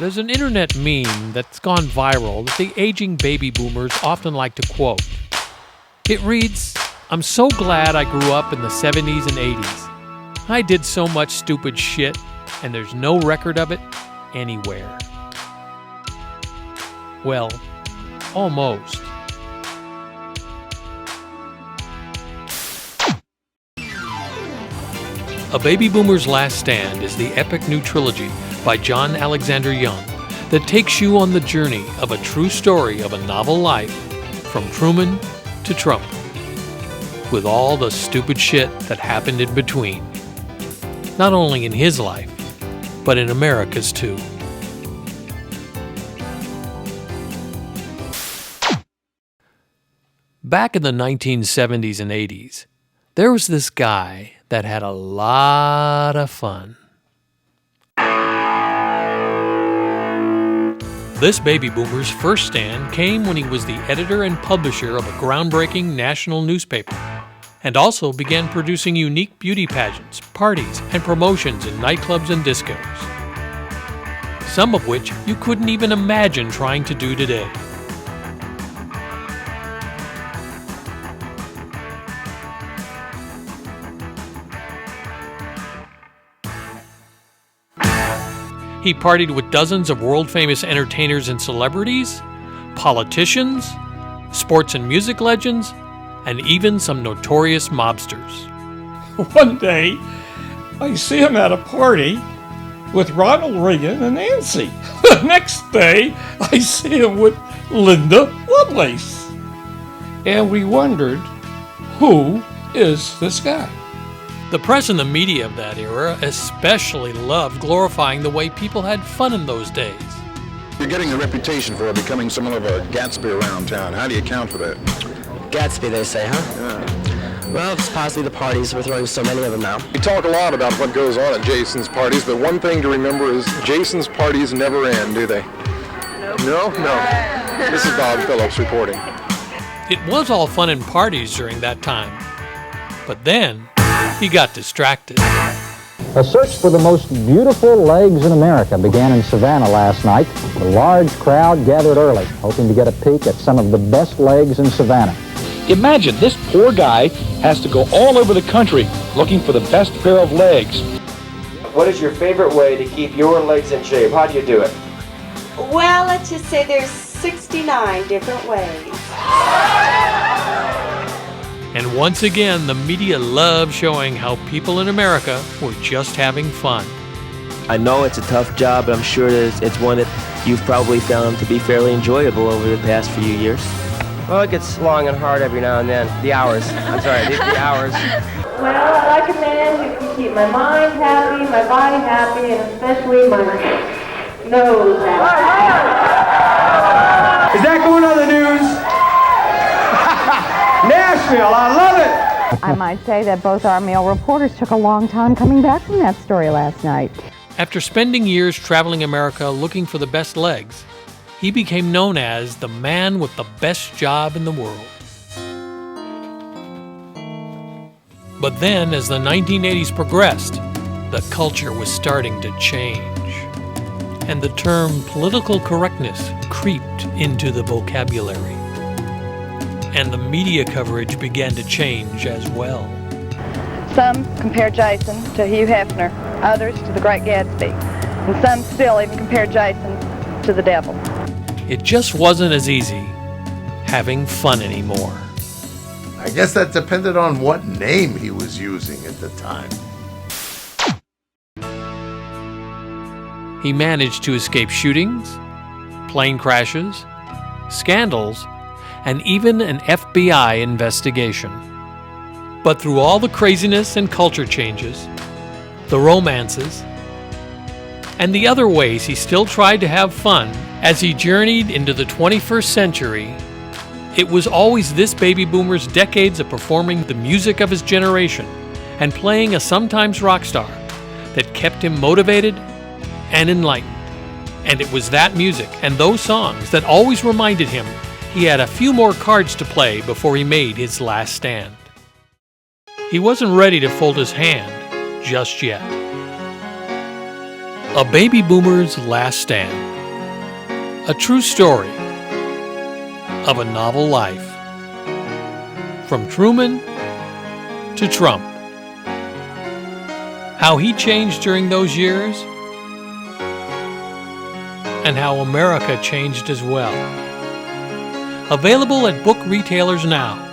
There's an internet meme that's gone viral that the aging baby boomers often like to quote. It reads, "I'm so glad I grew up in the 70s and 80s. I did so much stupid shit, and there's no record of it anywhere." Well, almost. A Baby Boomer's Last Stand is the epic new trilogy by John Alexander Young that takes you on the journey of a true story of a novel life from Truman to Trump, with all the stupid shit that happened in between. Not only in his life, but in America's too. Back in the 1970s and 80s, there was this guy that had a lot of fun. This baby boomer's first stand came when he was the editor and publisher of a groundbreaking national newspaper, and also began producing unique beauty pageants, parties, and promotions in nightclubs and discos, some of which you couldn't even imagine trying to do today. He partied with dozens of world-famous entertainers and celebrities, politicians, sports and music legends, and even some notorious mobsters. One day, I see him at a party with Ronald Reagan and Nancy. The next day, I see him with Linda Lovelace. And we wondered, who is this guy? The press and the media of that era especially loved glorifying the way people had fun in those days. You're getting a reputation for becoming somewhat of a Gatsby around town. How do you account for that? Gatsby, they say, huh? Yeah. Well, it's possibly the parties. We're throwing so many of them now. We talk a lot about what goes on at Jason's parties, but one thing to remember is Jason's parties never end, do they? Nope. No? This is Bob Phillips reporting. It was all fun and parties during that time. But then, he got distracted. A search for the most beautiful legs in America began in Savannah last night. A large crowd gathered early, hoping to get a peek at some of the best legs in Savannah. Imagine this poor guy has to go all over the country looking for the best pair of legs. What is your favorite way to keep your legs in shape? How do you do it? Well, let's just say there's 69 different ways. And once again, the media loved showing how people in America were just having fun. I know it's a tough job, but I'm sure it's one that you've probably found to be fairly enjoyable over the past few years. Well, it gets long and hard every now and then. The hours. I'm sorry, the hours. Well, I like a man who can keep my mind happy, my body happy, and especially my nose happy. Is that going on the news? Nashville, I love it! I might say that both our male reporters took a long time coming back from that story last night. After spending years traveling America looking for the best legs, he became known as the man with the best job in the world. But then, as the 1980s progressed, the culture was starting to change, and the term political correctness creeped into the vocabulary. And the media coverage began to change as well. Some compare Jason to Hugh Hefner, others to the Great Gatsby, and some still even compare Jason to the devil. It just wasn't as easy having fun anymore. I guess that depended on what name he was using at the time. He managed to escape shootings, plane crashes, scandals, and even an FBI investigation. But through all the craziness and culture changes, the romances, and the other ways he still tried to have fun as he journeyed into the 21st century, it was always this baby boomer's decades of performing the music of his generation and playing a sometimes rock star that kept him motivated and enlightened. And it was that music and those songs that always reminded him he had a few more cards to play before he made his last stand. He wasn't ready to fold his hand just yet. A Baby Boomer's Last Stand. A true story of a novel life. From Truman to Trump. How he changed during those years, and how America changed as well. Available at book retailers now.